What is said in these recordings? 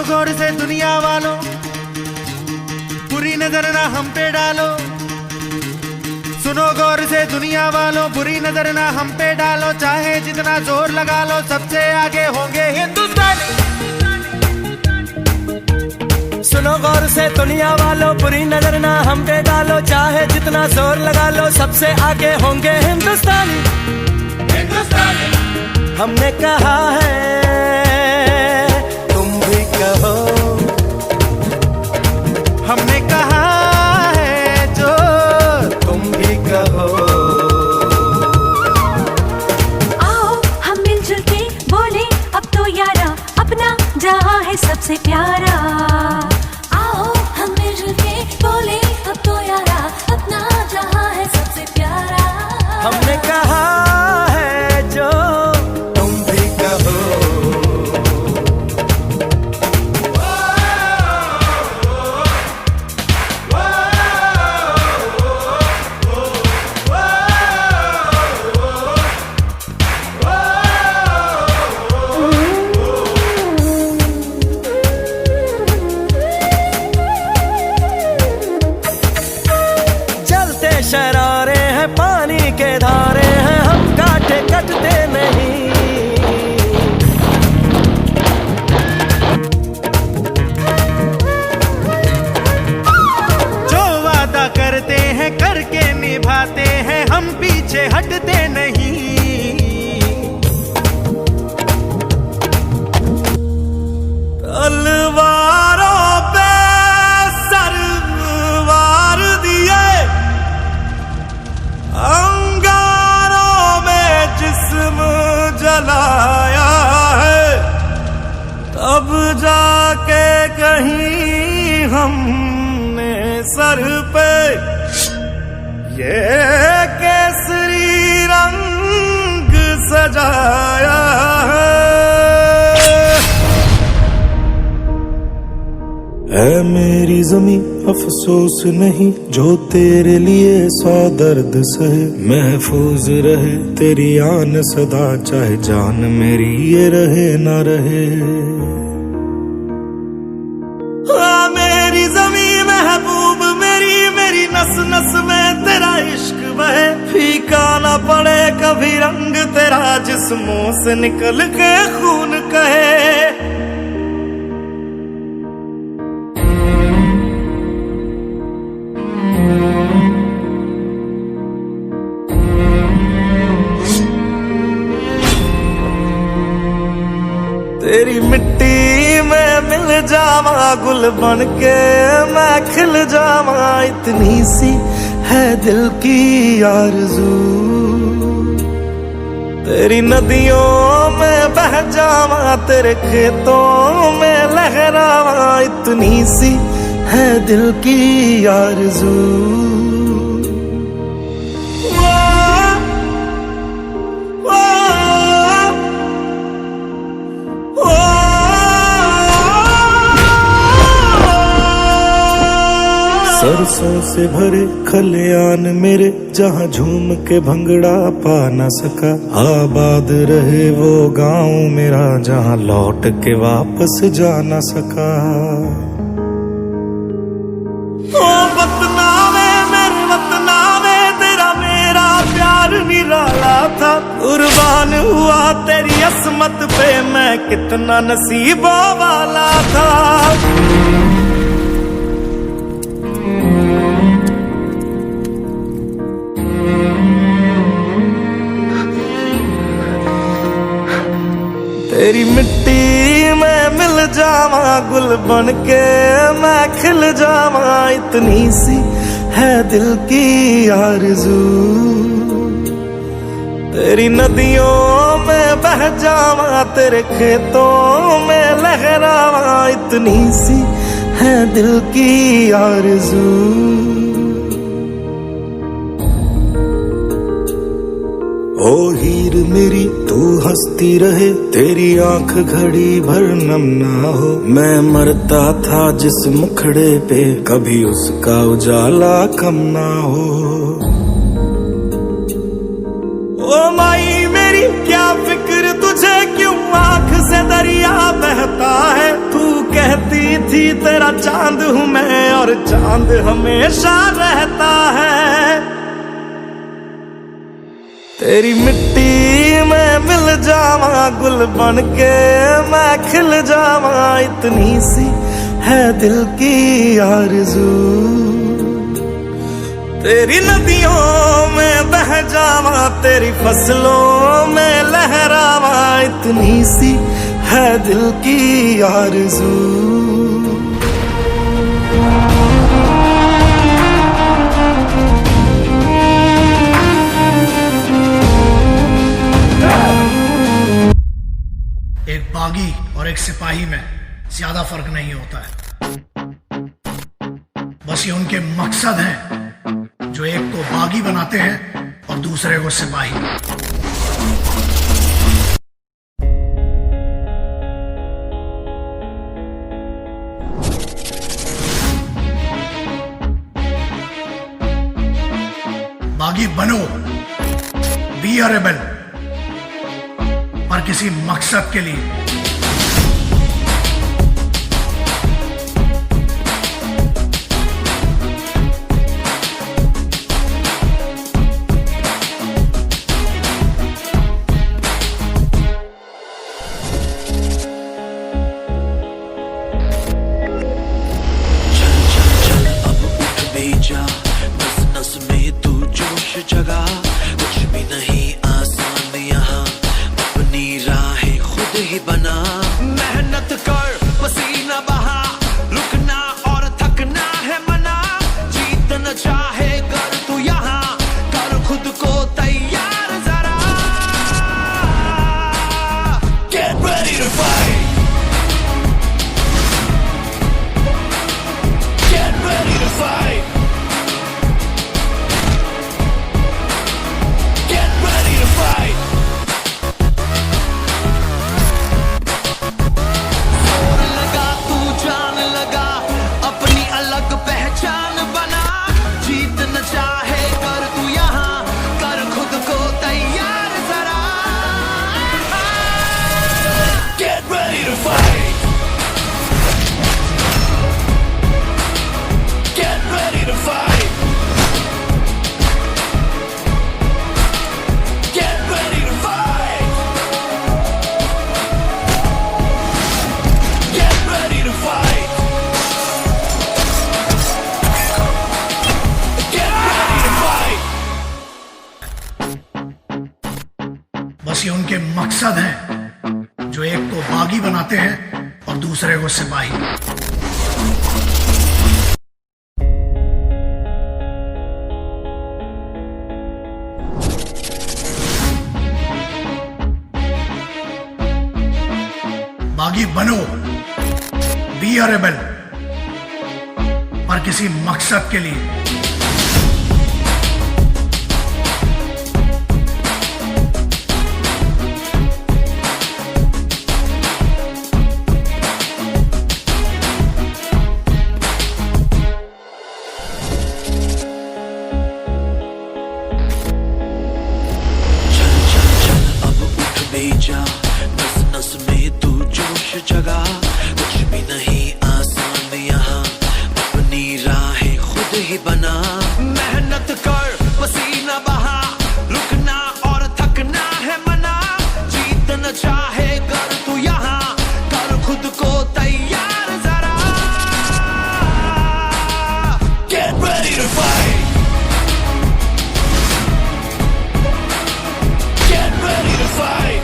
गौर से दुनिया वालों, बुरी नजर ना हम पे डालो। सुनो गौर से दुनिया वालों, बुरी नजर ना हम पे डालो। चाहे जितना जोर लगा लो, सबसे आगे होंगे हिंदुस्तानी। सुनो गौर से दुनिया वालों, बुरी नजर ना हम पे डालो। चाहे जितना जोर लगा लो, सबसे आगे होंगे हिंदुस्तानी। हमने कहा है तुम भी कहो, हमने कहा है जो तुम भी कहो। आओ हम मिलजुल के बोले अब तो यारा, अपना जहां है सबसे प्यारा। आओ हम मिलजुल के बोले अब तो यारा, अपना जहां है सबसे प्यारा। हमने कहा है जो तुम भी कहो। जलते शरारे हैं, पानी के धारे हैं, हम काटे कटते नहीं। जो वादा करते हैं करके निभाते हैं, हम पीछे हटते नहीं। तलवारों पे सरवार दिए, अंगारों में जिस्म जलाया है, तब जाके कहीं हमने सर पे ये केसरी रंग सजाया है मेरी ज़मीं अफसोस नहीं, जो तेरे लिए 100 दर्द सहे। महफूज रहे तेरी आन सदा, चाहे जान मेरी ये रहे ना रहे। हाँ मेरी ज़मीं महबूब मेरी, मेरी नस नस में तेरा इश्क बहे। फीका ना पड़े कभी रंग तेरा, जिस्मों से निकल के खून कहे। तेरी मिट्टी में मिल जावा, गुल बन के मैं खिल जावा। इतनी सी है दिल की आरज़ू, तेरी नदियों में बह जावा, तेरे खेतों में लहरावा। इतनी सी है दिल की आरज़ू। सरसों से भरे खलियान मेरे, जहाँ झूम के भंगड़ा पा न सका। आबाद रहे वो गांव मेरा, जहाँ लौट के वापस जा न सका। ओ वतना में मेरे वतना में, तेरा मेरा प्यार निराला था। कुर्बान हुआ तेरी असमत पे, मैं कितना नसीबों वाला था। तेरी मिट्टी में मिल जावा, गुल बन के मैं खिल जावा। इतनी सी है दिल की आरज़ू, तेरी नदियों में बह जावा, तेरे खेतों में लहरावा। इतनी सी है दिल की आरज़ू। ओ हीर मेरी तू हंसती रहे, तेरी आंख घड़ी भर नम ना हो। मैं मरता था जिस मुखड़े पे, कभी उसका उजाला कम ना हो। ओ माई मेरी क्या फिक्र तुझे, क्यों आंख से से दरिया बहता है। तू कहती थी तेरा चांद हूं मैं और चांद हमेशा रहता है। तेरी मिट्टी में मिल जावा गुल बन के मैं खिल जावा, इतनी सी है दिल की आरज़ू। तेरी नदियों में बह जावा, तेरी फसलों में लहरावा, इतनी सी है दिल की आरज़ू। एक बागी और एक सिपाही में ज्यादा फर्क नहीं होता है, बस ये उनके मकसद हैं जो एक को बागी बनाते हैं और दूसरे को सिपाही। बागी बनो, बी अ रेबल, पर किसी मकसद के लिए। नस नस में तू जोश जगा, कुछ भी नहीं आसान यहाँ, अपनी राहें खुद ही बना। मेहनत कर पसीना बहा, रुकना और थकना है मना, जीतना चाहे कर तू यहाँ, कर खुद को तैयार जरा। Get ready to fight, get ready to fight, get ready to fight। जोर लगा तू जान लगा, अपनी अलग पहचान बना, जीतना चाहे कर तू यहाँ, कर खुद को तैयार जरा। Get ready to fight, get ready to fight, get ready to fight, get ready to fight, get ready to fight। बस ये उनके मकसद हैं जो एक को बागी बनाते हैं और दूसरे को सिपाही। बागी बनो, बी अ रेबल, पर किसी मकसद के लिए। चल चल चल अब उठ बेजा, नस नस में तू जोश जगा, कुछ भी नहीं आसान यहाँ, अपनी राहें खुद ही बना। मेहनत कर पसीना बहा, रुकना और थकना है मना, जीतना चाहे कर तू यहाँ, कर खुद को तैयार जरा। Get ready to fight, get ready to fight,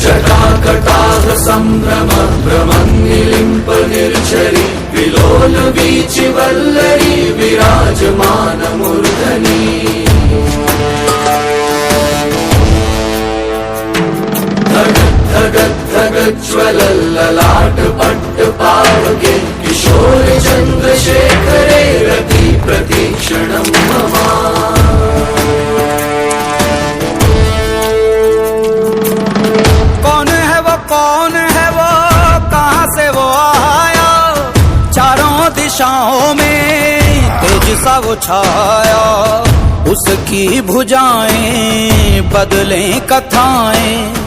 जटाकटाह सम्भ्रम भ्रमन्निलिम्प निर्झरि विलोल वीचि Vallari विराजमान मूर्धनि धगज्ज्वलल्ललाट पट्ट पावके किशोर चन्द्रशेखरे रति प्रतीक्षणं मम कौन है वो कहाँ से वो आया चारों दिशाओं में तेज सा वो छाया उसकी भुजाएं बदलें कथाएं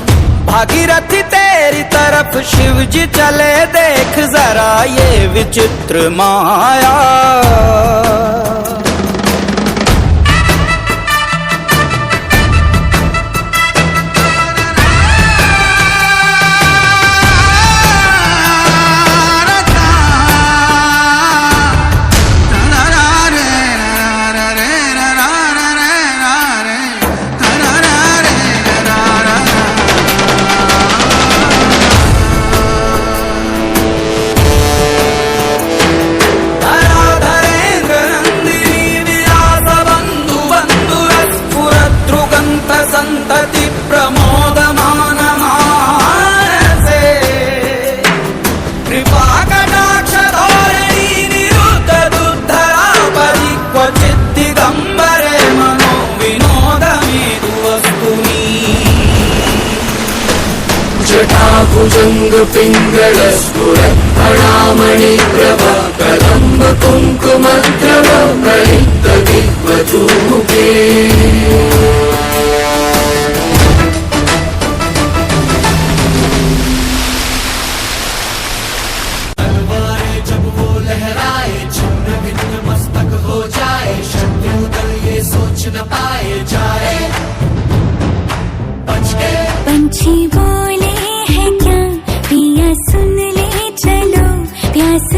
भागीरथी तेरी तरफ शिव जी चले देख जरा ये विचित्र माया संतति प्रमोदमान मानसे कृपा कटाक्ष धोरणी निरुद्ध दुद्धरा परि क्वचित् दिगम्बरे मनो विनोदमेतु वस्तुनि जटाभुजंग पिंगल स्फुरत् फणामणि प्रभ कदम्ब कुङ्कुमद्रव प्रलिप्त दिग्वधूमुखे पंछी बोले हैं क्या पिया सुन ले चलो प्यास